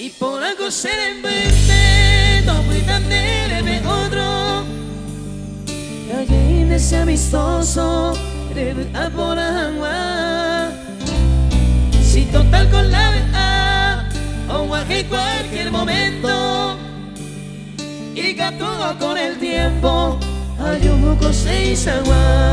Y por algo se le vende, no fui tan de otro. Alguien es amistoso, debe a por agua. Si total con la verdad, o en cualquier momento. Y que todo con el tiempo, hay un poco se agua.